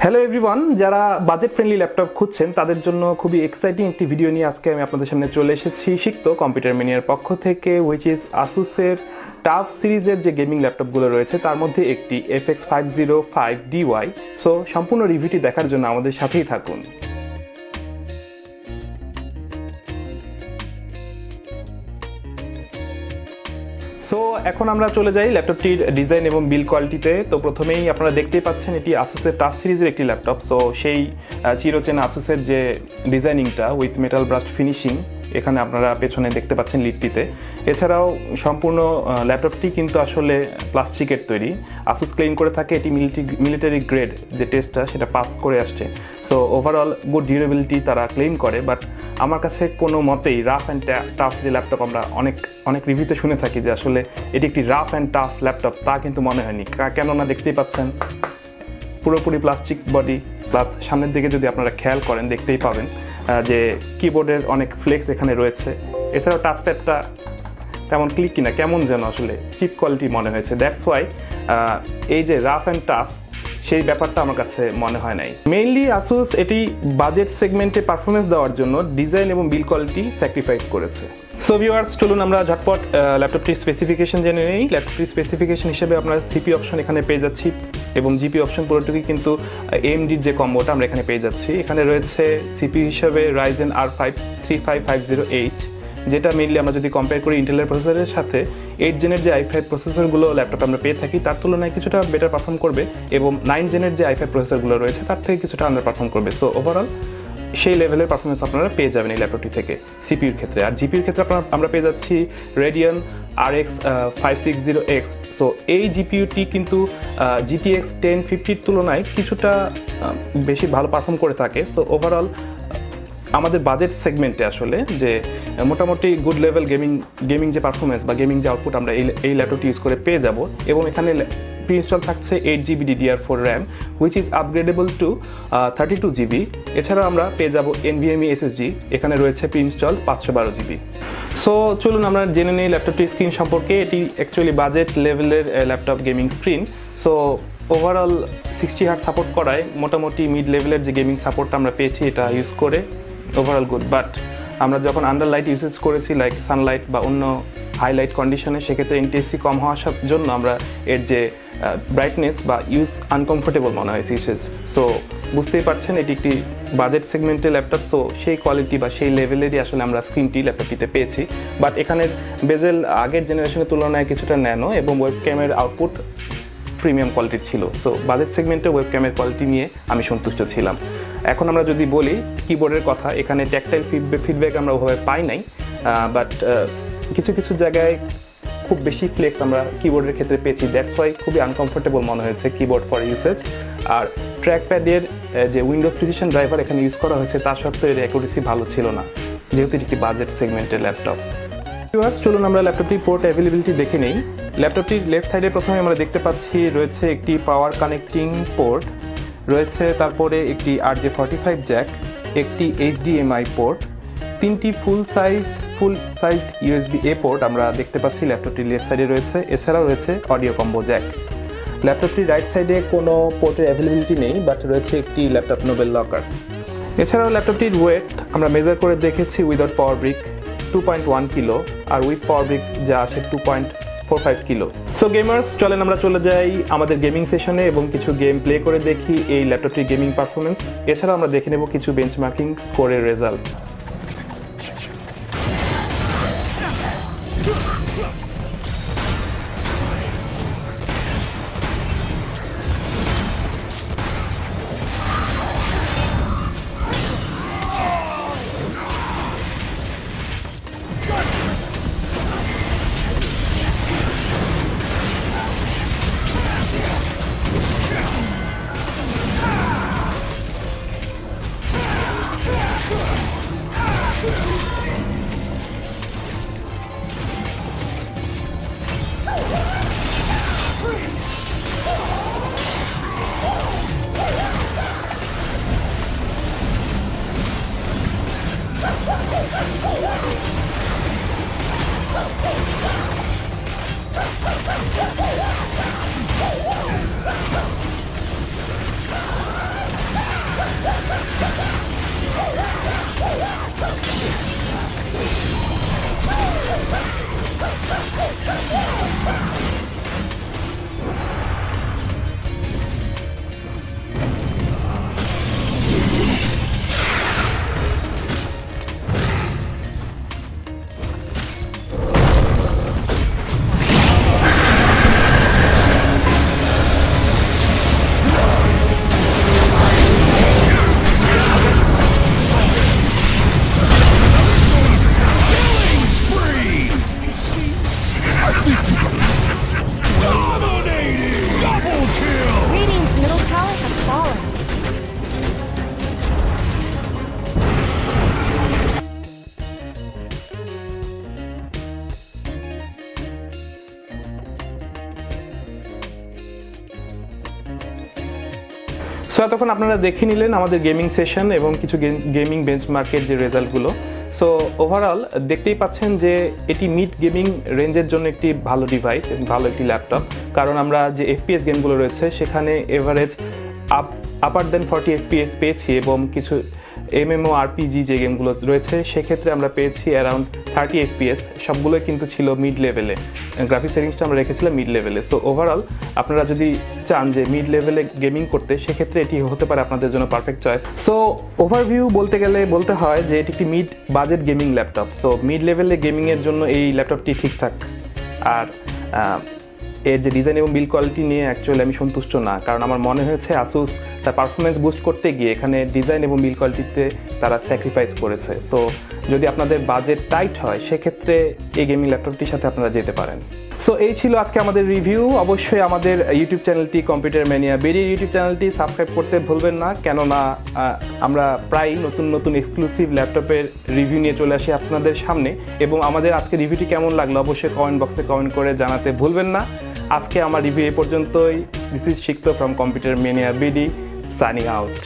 Hello everyone, যারা budget friendly laptop খুঁজছেন তাদের জন্য খুবই এক্সাইটিং একটি ভিডিও নিয়ে আজকে আমি আপনাদের সামনে চলে এসেছি সিক্ত কম্পিউটার ম্যানিয়ার পক্ষ থেকে, হুইচ ইজ আসুসের টাফ সিরিজের যে গেমিং ল্যাপটপগুলো রয়েছে তার মধ্যে একটি FX505DY। সো সম্পূর্ণ রিভিউটি দেখার জন্য আমাদের সাথেই থাকুন। সো এখন আমরা চলে যাই ল্যাপটপটির ডিজাইন এবং বিল্ড কোয়ালিটিতে। তো প্রথমেই আপনারা দেখতেই পাচ্ছেন এটি আসুসের টাফ সিরিজের একটি ল্যাপটপ। সো সেই চিরচেনা আসুসের যে ডিজাইনিংটা উইথ মেটাল ব্রাস্ট ফিনিশিং এখানে আপনারা পেছনে দেখতে পাচ্ছেন লিডটিতে। এছাড়াও সম্পূর্ণ ল্যাপটপটি কিন্তু আসলে প্লাস্টিকের তৈরি। আসুস ক্লেম করে থাকে এটি মিলিটারি গ্রেড যে টেস্টটা সেটা পাস করে আসছে। সো ওভারঅল গুড ডিউরেবিলিটি তারা ক্লেম করে, বাট আমার কাছে কোনো মতেই রাফ অ্যান্ড টাফ যে ল্যাপটপ আমরা অনেক রিভিউতে শুনে থাকি যে আসলে এটি একটি রাফ অ্যান্ড টাফ ল্যাপটপ, তা কিন্তু মনে হয়নি। কেননা দেখতেই পাচ্ছেন পুরোপুরি প্লাস্টিক বডি, প্লাস সামনের দিকে যদি আপনারা খেয়াল করেন দেখতেই পাবেন যে কিবোর্ডের অনেক ফ্লেক্স এখানে রয়েছে। এছাড়াও টাচপ্যাডটা তেমন ক্লিক কিনা কেমন যেন আসলে চিপ কোয়ালিটি মনে হয়েছে। দ্যাটস ওয়াই এই যে রাফ অ্যান্ড টাফ সেই ব্যাপারটা আমার কাছে মনে হয় নাই। মেইনলি আসুস এটি বাজেট সেগমেন্টে পারফরমেন্স দেওয়ার জন্য ডিজাইন এবং বিল্ড কোয়ালিটি স্যাক্রিফাইস করেছে। সো ভিউয়ার্স, চলুন আমরা ঝটপট ল্যাপটপটির স্পেসিফিকেশন জেনে নিই। ল্যাপটপটির স্পেসিফিকেশন হিসেবে আমরা সিপি অপশন এখানে পেয়ে যাচ্ছি এবং জিপি অপশন পুরোটুকুই কিন্তু AMDর যে কম্বোটা আমরা এখানে পেয়ে যাচ্ছি। এখানে রয়েছে সিপি হিসেবে Ryzen R5 3550H, যেটা মেইনলি আমরা যদি কম্পেয়ার করি ইন্টেলের প্রসেসরের সাথে 8 জেনের যে i5 প্রসেসরগুলো ল্যাপটপে আমরা পেয়ে থাকি তার তুলনায় কিছুটা বেটার পারফর্ম করবে, এবং 9 জেনের যে i5 প্রসেসরগুলো রয়েছে তার থেকে কিছুটা আন্ডার পারফর্ম করবে। সো ওভারঅল সেই লেভেলের পারফরমেন্স আপনারা পেয়ে যাবেন এই ল্যাপটপটি থেকে সিপিউর ক্ষেত্রে। আর জিপিউর ক্ষেত্রে আমরা পেয়ে যাচ্ছি Radeon RX 560X। সো এই জিপিউটি কিন্তু GTX 1050-র তুলনায় কিছুটা বেশি ভালো পারফর্ম করে থাকে। সো ওভারঅল আমাদের বাজেট সেগমেন্টে আসলে যে মোটামুটি গুড লেভেল গেমিং যে পারফরমেন্স বা গেমিং যে আউটপুট আমরা এই ল্যাপটপটি ইউজ করে পেয়ে যাব। এবং এখানে প্রি-ইনস্টল থাকছে 8GB DDR4 RAM, which is upgradable to 32GB। এছাড়াও আমরা পেয়ে যাব NVMe SSD, এখানে রয়েছে প্রি-ইনস্টল 512GB। সো চলুন আমরা জেনে নিই ল্যাপটপটির স্ক্রিন সম্পর্কে। এটি অ্যাকচুয়ালি বাজেট লেভেলের laptop gaming screen. So overall 60Hz support করায় মোটামুটি মিড লেভেলের যে গেমিং সাপোর্টটা আমরা পেয়েছি এটা ইউজ করে ওভারঅল গুড। বাট আমরা যখন আন্ডার লাইট ইউজেস করেছি লাইক সানলাইট বা অন্য হাইলাইট কন্ডিশনে, সেক্ষেত্রে NTSC কম হওয়ার জন্য আমরা এর যে ব্রাইটনেস বা ইউজ আনকমফোর্টেবল মনে হয় ইউসেজ। সো বুঝতেই পারছেন এটি একটি বাজেট সেগমেন্টের ল্যাপটপ। সো সেই কোয়ালিটি বা সেই লেভেলেরই আসলে আমরা স্ক্রিনটি ল্যাপটপটিতে পেয়েছি। বাট এখানের বেজেল আগের জেনারেশনের তুলনায় কিছুটা ন্যানো এবং ওয়েবক্যামের আউটপুট প্রিমিয়াম কোয়ালিটির ছিল। সো বাজেট সেগমেন্টে ওয়েবক্যামের কোয়ালিটি নিয়ে আমি সন্তুষ্ট ছিলাম। এখন আমরা যদি বলি কিবোর্ডের কথা, এখানে ট্যাকটাইল ফিডব্যাক আমরা ওভাবে পাই নাই, বাট কিছু কিছু জায়গায় খুব বেশি ফ্লেক্স আমরা কিবোর্ডের ক্ষেত্রে পেয়েছি। দ্যাটস ওয়াই খুবই আনকমফোর্টেবল মনে হয়েছে কিবোর্ড ফর ইউসেজ। আর ট্র্যাকপ্যাডের যে উইন্ডোজ প্রিসিশন ড্রাইভার এখানে ইউজ করা হয়েছে তার সত্ত্বেও এর অ্যাকুরেসি ভালো ছিল না, যেহেতু এটি একটি বাজেট সেগমেন্টের ল্যাপটপ। চলুন আমরা ল্যাপটপটির পোর্ট অ্যাভেলেবিলিটি দেখে নেই। ল্যাপটপটির লেফট সাইডে প্রথমে আমরা দেখতে পাচ্ছি রয়েছে একটি পাওয়ার কানেক্টিং পোর্ট, রয়েছে তারপরে একটি RJ45 জ্যাক, একটি HDMI পোর্ট, 3টি ফুল সাইজড USB-A পোর্ট আমরা দেখতে পাচ্ছি ল্যাপটপটির লেফট সাইডে রয়েছে। এছাড়াও রয়েছে অডিও কম্বো জ্যাক। ল্যাপটপটির রাইট সাইডে কোনো পোর্টের অ্যাভেলেবিলিটি নেই, বাট রয়েছে একটি ল্যাপটপ নোবেল লকার। এছাড়াও ল্যাপটপটির ওয়েট আমরা মেজার করে দেখেছি উইদাউট পাওয়ার ব্রিক 2.1 কিলো, আর উইথ পাওয়ার ব্রিক যা আসে 2.45 কিলো। সো গেমার্স, চলেন আমরা চলে যাই আমাদের গেমিং সেশনে এবং কিছু গেম প্লে করে দেখি এই ল্যাপটপটির গেমিং পারফরমেন্স। এছাড়াও আমরা দেখে নেব কিছু বেঞ্চমার্কিং স্কোরের রেজাল্ট। সো এতক্ষণ আপনারা দেখে নিলেন আমাদের গেমিং সেশন এবং কিছু গেমিং বেঞ্চমার্কের যে রেজাল্টগুলো। সো ওভারঅল দেখতেই পাচ্ছেন যে এটি মিড গেমিং রেঞ্জের জন্য একটি ভালো ডিভাইস এবং ভালো একটি ল্যাপটপ, কারণ আমরা যে FPS গেমগুলো রয়েছে সেখানে এভারেজ আপার দেন 40 FPS পেয়েছি, এবং কিছু MMORPG যে গেমগুলো রয়েছে সেক্ষেত্রে আমরা পেয়েছি অ্যারাউন্ড 30 FPS। সবগুলোই কিন্তু ছিল মিড লেভেলে, গ্রাফিক্স সেটিংসটা আমরা রেখেছিলাম মিড লেভেলে। সো ওভারঅল আপনারা যদি চান যে মিড লেভেলে গেমিং করতে, সেক্ষেত্রে এটি হতে পারে আপনাদের জন্য পারফেক্ট চয়েস। সো ওভারভিউ বলতে গেলে বলতে হয় যে এটি একটি mid budget gaming laptop. So mid লেভেলে গেমিংয়ের জন্য এই ল্যাপটপটি ঠিকঠাক। আর এর যে ডিজাইন এবং বিল্ড কোয়ালিটি নিয়ে অ্যাকচুয়ালি আমি সন্তুষ্ট না, কারণ আমার মনে হয়েছে আসুস তার পারফরমেন্স বুস্ট করতে গিয়ে এখানে ডিজাইন এবং বিল্ড কোয়ালিটিতে তারা স্যাক্রিফাইস করেছে। সো যদি আপনাদের বাজেট টাইট হয় সেক্ষেত্রে এই গেমিং ল্যাপটপটির সাথে আপনারা যেতে পারেন। সো এই ছিল আজকে আমাদের রিভিউ। অবশ্যই আমাদের ইউটিউব চ্যানেলটি কম্পিউটার ম্যানিয়া বিডি ইউটিউব চ্যানেলটি সাবস্ক্রাইব করতে ভুলবেন না, কেননা আমরা প্রায় নতুন নতুন এক্সক্লুসিভ ল্যাপটপের রিভিউ নিয়ে চলে আসি আপনাদের সামনে। এবং আমাদের আজকে রিভিউটি কেমন লাগলো অবশ্যই কমেন্ট বক্সে কমেন্ট করে জানাতে ভুলবেন না। আজকে আমার রিভিউ এই পর্যন্তই। দিস ইজ সিক্ত from computer mania BD, signing out.